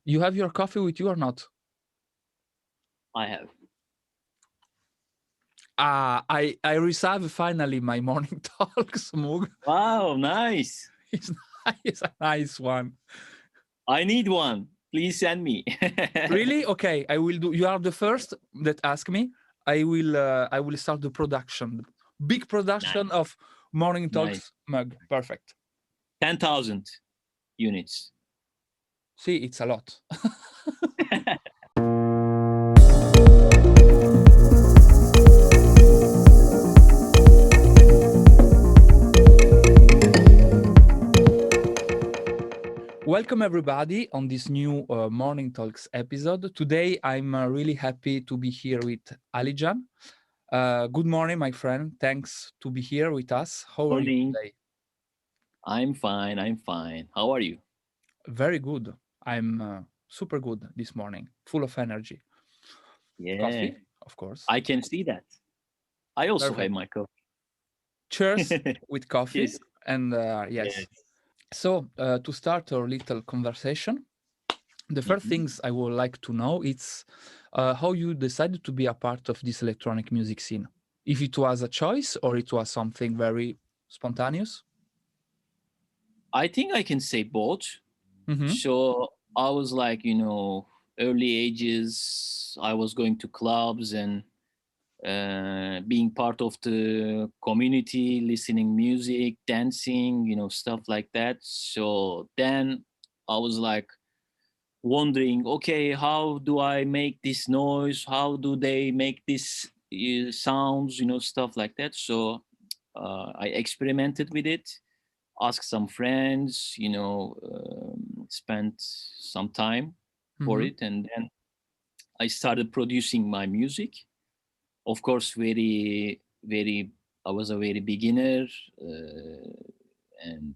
You have your coffee with you or not? I have. I received finally my morning talks mug. Wow, nice. It's it's a nice one. I need one. Please send me. Really? Okay, I will do. You are the first that ask me. I will start the production, big production Nice, of morning nice. talks mug. Perfect. 10,000 units. See, it's a lot. Welcome everybody on this new Morning Talks episode. Today I'm really happy to be here with Alican. Good morning, my friend. Thanks to be here with us. How are you Morning. today? I'm fine. I'm fine. How are you? Very good. I'm super good this morning, full of energy. Yeah, Coffee, of course. I can see that. I also have Perfect. my coffee. Cheers with coffee. Cheers. And yes. Yes. So to start our little conversation, the first Mhm. things I would like to know is how you decided to be a part of this electronic music scene. If it was a choice or it was something very spontaneous. I think I can say both. Mm-hmm. So I was like, early ages, I was going to clubs and being part of the community, listening music, dancing, stuff like that. So then I was like wondering, okay, how do I make this noise? How do they make this sounds? Stuff like that. So I experimented with it, asked some friends, spent some time for Mm-hmm. it, and then I started producing my music. Of course, very very I was a very beginner, and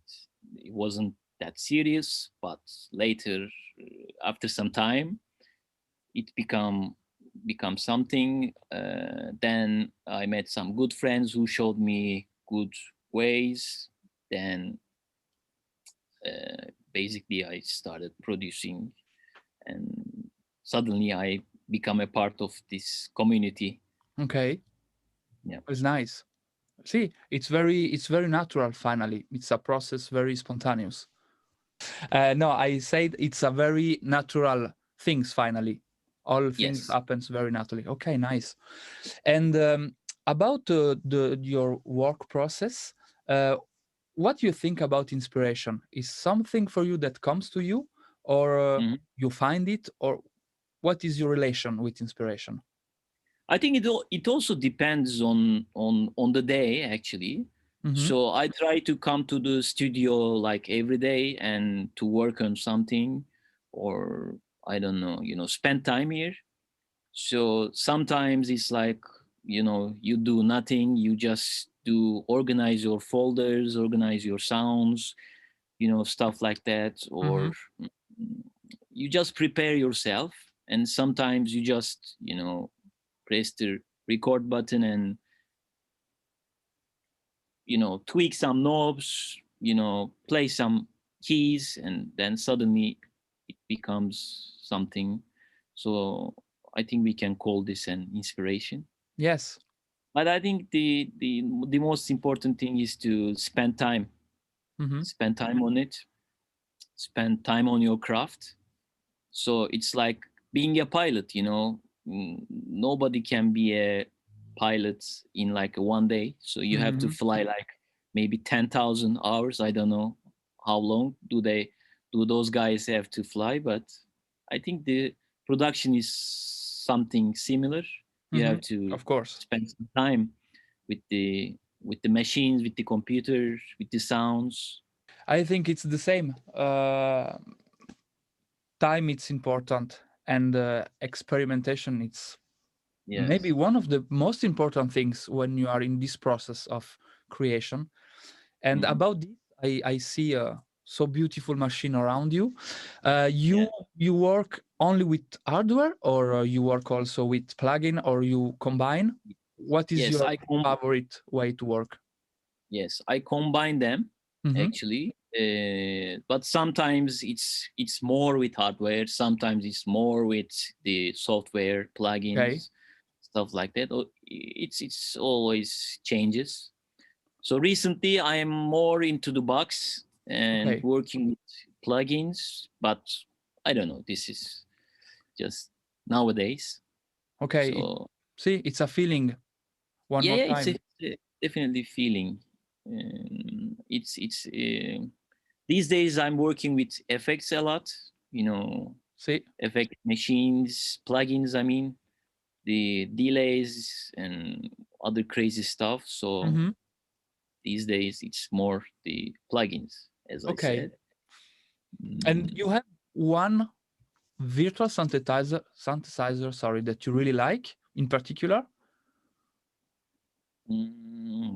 it wasn't that serious, but later, after some time, it become something. Then I met some good friends who showed me good ways. Then basically I started producing, and suddenly I become a part of this community. Okay, Yeah. it's nice. See, it's very natural. Finally, it's a process very spontaneous. No, I said it's a very natural things. Finally, all things Yes. happens very naturally. Okay, nice. And about the your work process, uh, what do you think about inspiration? Is something for you that comes to you, or Mhm. you find it, or what is your relation with inspiration? I think it also depends on the day, actually. Mm-hmm. So I try to come to the studio like every day and to work on something, or I don't know, spend time here. So sometimes it's like, you do nothing, you just do organize your folders, organize your sounds, stuff like that, Mm-hmm. or mm, you just prepare yourself. And sometimes you just, press the record button and, tweak some knobs, play some keys, and then suddenly it becomes something. So I think we can call this an inspiration. Yes. But I think the most important thing is to Mm-hmm. spend time on it, spend time on your craft. So it's like being a pilot. Nobody can be a pilot in like one day. So you have to Mm-hmm. fly like maybe 10,000 hours. I don't know how long do those guys have to fly, but I think the production is something similar. You Mm-hmm. have to Of course. spend some time with the machines, with the computer, with the sounds. I think it's the same. Time it's important, and experimentation it's maybe Yes. one of the most important things when you are in this process of creation. And Hmm. about this, I see a so beautiful machine around you. Yeah. You work only with hardware, or you work also with plugin, or you combine? What is Yes, your favorite way to work? yes, I combine them Mm-hmm. actually. But sometimes it's more with hardware. Sometimes it's more with the software Okay. plugins, stuff like that. It's always changes. So recently, I am more into the box and Okay. working with plugins, but I don't know. This is just nowadays. Okay. So See, it's a feeling. One yeah, more yeah, time. definitely feeling. It's these days I'm working with effects a lot. You know, See. effect machines, plugins. I mean, the delays and other crazy stuff. So Mm-hmm. these days it's more the plugins, as I Okay. said. And Mm, you have one virtual synthesizer, sorry, that you really like in particular?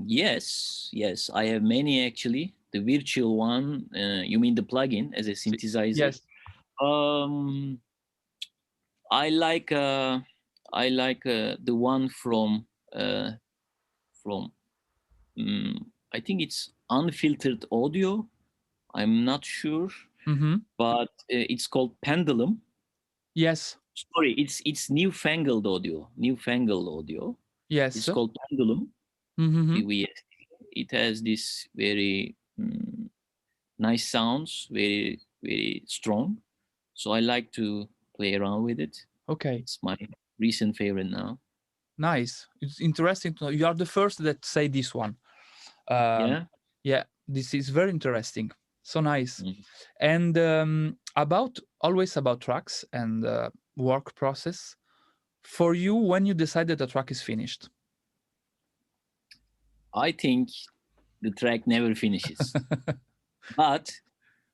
yes, yes, I have many actually. The virtual one, you mean the plugin as a See. synthesizer? Yes. Um, I like the one uh, from I think it's unfiltered audio. I'm not sure, Mm-hmm. but it's called Pendulum. Yes. Sorry, it's newfangled audio. Newfangled audio. Yes. It's called Pendulum. Mm-hmm. It has this very nice sounds, very strong. So I like to play around with it. Okay. It's my recent favorite now. Nice. It's interesting to know. You are the first that say this one. Um, Yeah. yeah, this is very interesting. So nice. Mm. And about always about tracks and work process. For you, when you decide that a track is finished. I think the track never finishes. But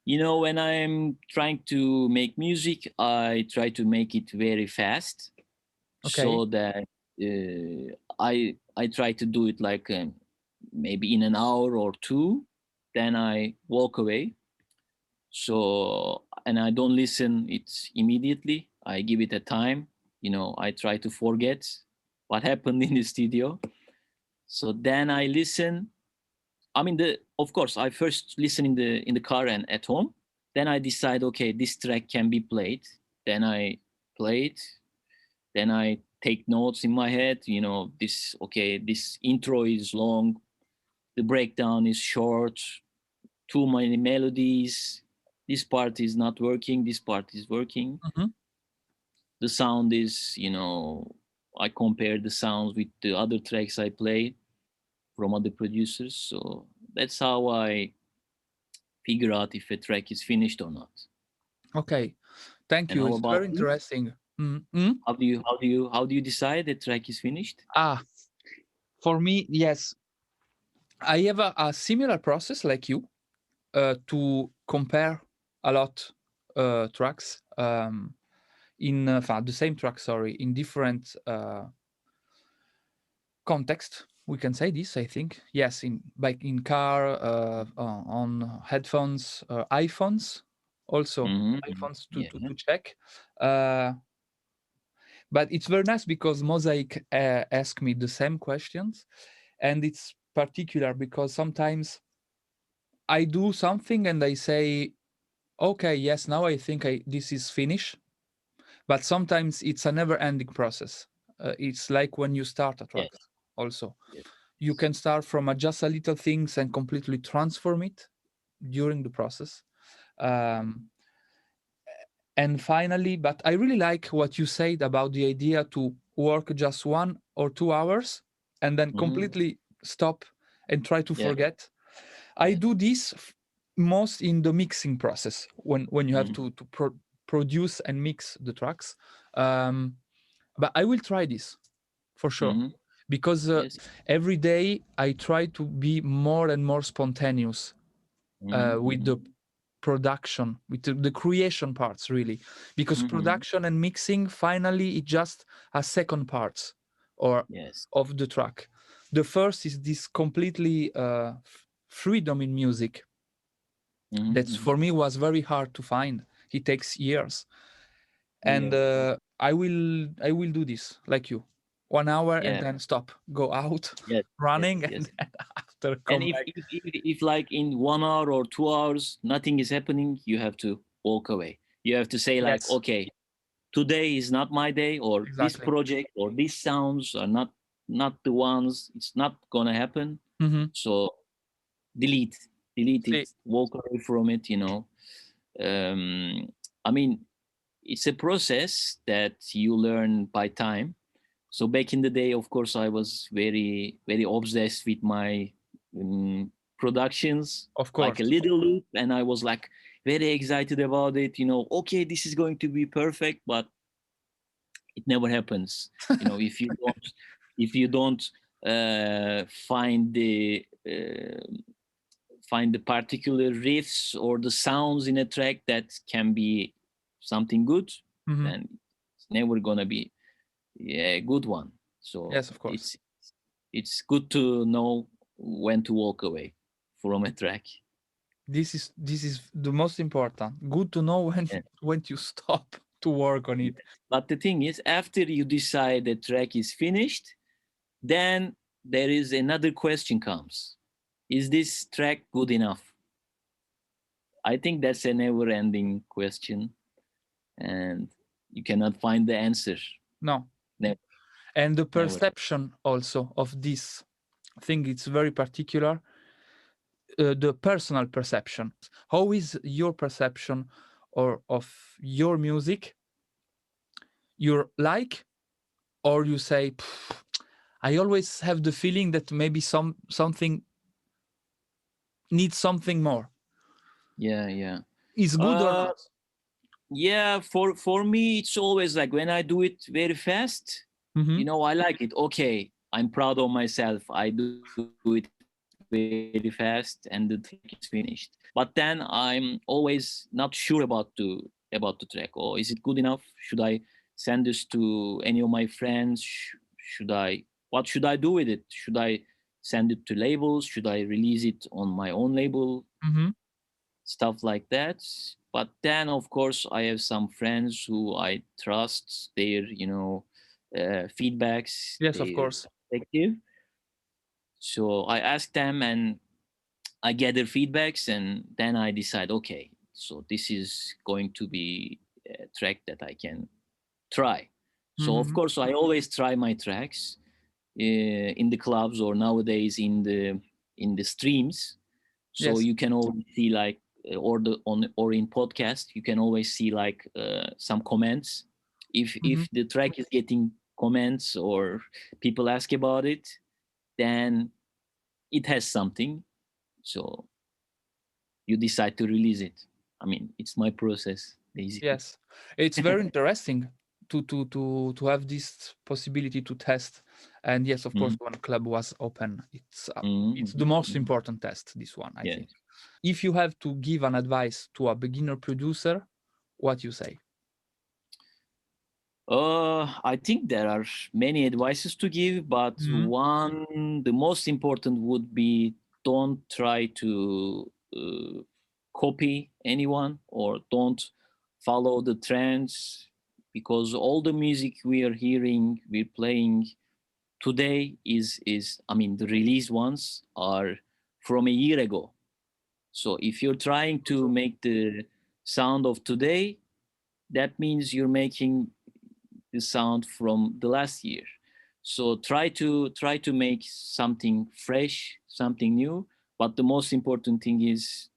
when I'm trying to make music, I try to make it very fast Okay. so that I try to do it like maybe in an hour or two. Then I walk away. So and I don't listen it immediately. I give it a time. I try to forget what happened in the studio. So then I listen. I mean, the of course I first listen in the car and at home. Then I decide, okay, this track can be played. Then I play it. Then I take notes in my head. This intro is long. The breakdown is short. Too many melodies. This part is not working. This part is working. Mm-hmm. The sound is, I compare the sounds with the other tracks I play from other producers. So that's how I figure out if a track is finished or not. Okay. Thank And you. how It's about very you? interesting. Mm-hmm. How do you decide the track is finished? Ah, for me, yes. I have a similar process like you to compare a lot tracks in the same track, sorry, in different context. We can say this, I think. Yes, in car, on headphones, iPhones, also Mm-hmm. iPhones to Yeah. to, to check. Uh, but it's very nice because Mosaic asked me the same questions, and it's particular because sometimes I do something and I say, okay, yes, now I think this is finished. But sometimes it's a never-ending process. It's like when you start a Yeah. track. Also, Yeah. you can start from just a little things and completely transform it during the process. Um, and finally, but I really like what you said about the idea to work just 1 or 2 hours and then Mm-hmm. completely stop and try to Yeah. forget. I Yeah. do this most in the mixing process when you have Mm-hmm. to produce and mix the tracks. Um, but I will try this for sure Mm-hmm. because Yes. every day I try to be more and more spontaneous Mm-hmm. with the Mm-hmm. production, with the creation parts, really, because Mm-hmm. production and mixing finally it's just a second parts or Yes. of the track. The first is this completely freedom in music that Mm-hmm. for me was very hard to find. It takes years, and Yeah. I will do this like you, 1 hour and Yeah. then stop, go out Yes. Yes. running, and Yes. after And come back. if like in 1 hour or 2 hours nothing is happening, you have to walk away. You have to say like, Yes, okay, today is not my day, or this exactly. project or these sounds are not the ones. It's not gonna happen. Hmm. So delete, delete it, See, walk away from it. Um, I mean, it's a process that you learn by time. So back in the day, of course, I was very very obsessed with my productions, of like a course. little loop, and I was like very excited about it. Okay, this is going to be perfect, but it never happens. If you don't find the particular riffs or the sounds in a track that can be something good, Hmm. then it's never gonna be a good one. So Yes, of course. it's good to know when to walk away from a track. This is the most important. Good to know when Yeah. when you stop to work on it. But the thing is, after you decide the track is finished, then there is another question comes: is this track good enough? I think that's a never-ending question, and you cannot find the answer. No. Never, And the never. perception also of this thing, it's very particular. The personal perception. How is your perception or of your music? You like, or you say, I always have the feeling that maybe something needs something more. Yeah, yeah. Is good or Uh, not? yeah. For me, it's always like when I do it very fast. Mm-hmm. I like it. Okay, I'm proud of myself. I do it very fast, and the track is finished. But then I'm always not sure about the track. Or is it good enough? Should I send this to any of my friends? Should I? What should I do with it? Should I send it to labels? Should I release it on my own label? Mm-hmm. Stuff like that. But then, of course, I have some friends who I trust their, feedbacks, Yes, of their course. perspective. So I ask them and I get their feedbacks, and then I decide, okay, so this is going to be a track that I can try. So of Mm-hmm. course, I always try my tracks in the clubs or nowadays in the streams. So Yes. you can always see like or in podcast you can always see like some comments. if Mm-hmm. if the track is getting comments or people ask about it, then it has something. So you decide to release it. I mean, it's my process basically. Yes, it's very interesting to have this possibility to test. And yes, of course, Mhm, when club was open, it's the mhm, most mhm. important test. This one, I think. Yes. If you have to give an advice to a beginner producer, what you say? I think there are many advices to give, but Mhm. one, the most important would be don't try to copy anyone or don't follow the trends, because all the music we are hearing, we're playing today is I mean, the released ones are from a year ago. So if you're trying to True. make the sound of today, that means you're making the sound from the last year. So try to make something fresh, something new. But the most important thing is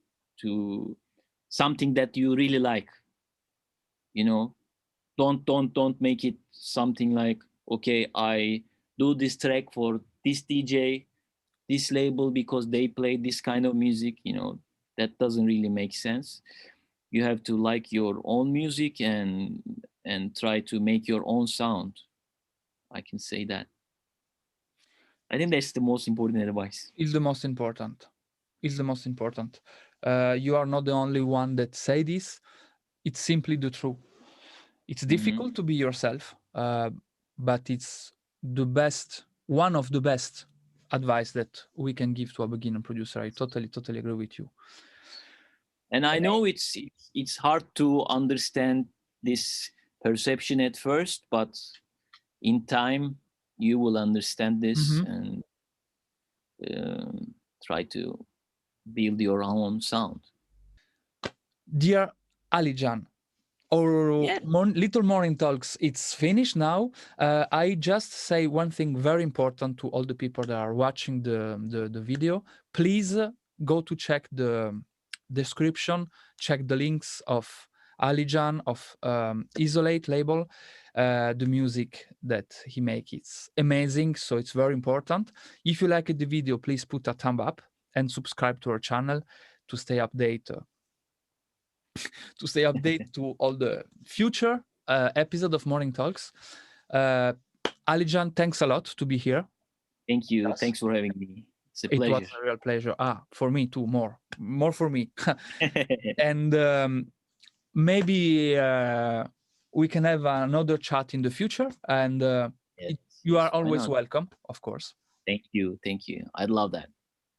to something that you really like. You know, don't make it something like, okay, I do this track for this DJ, this label because they play this kind of music. That doesn't really make sense. You have to like your own music and try to make your own sound. I can say that. I think that's the most important advice. Is the most important. Is the most important. You are not the only one that say this. It's simply the truth. It's Hmm. difficult to be yourself, but it's the best, one of the best advice that we can give to a beginner producer. I totally agree with you. And I know it's hard to understand this perception at first, but in time you will understand this Mm-hmm. and um, try to build your own sound. Dear Alijan, our Yeah. little morning talks, it's finished now. I just say one thing very important to all the people that are watching the video. Please go to check the description, check the links of Alijan, of Isolate label. The music that he makes, it's amazing, so it's very important. If you liked the video, please put a thumb up and subscribe to our channel to stay updated to all the future episode of Morning Talks. Alijan, thanks a lot to be here. Thank you. Yes. Thanks for having me. It's a It was pleasure. a real pleasure. For me too, more for me. And maybe we can have another chat in the future. And Yes, you are yes, why always not? welcome, of course. Thank you. Thank you. I'd love that.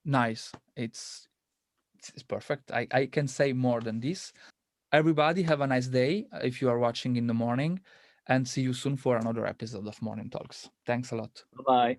Nice. It's perfect. I can say more than this. Everybody have a nice day if you are watching in the morning, and see you soon for another episode of Morning Talks. Thanks a lot. Bye bye.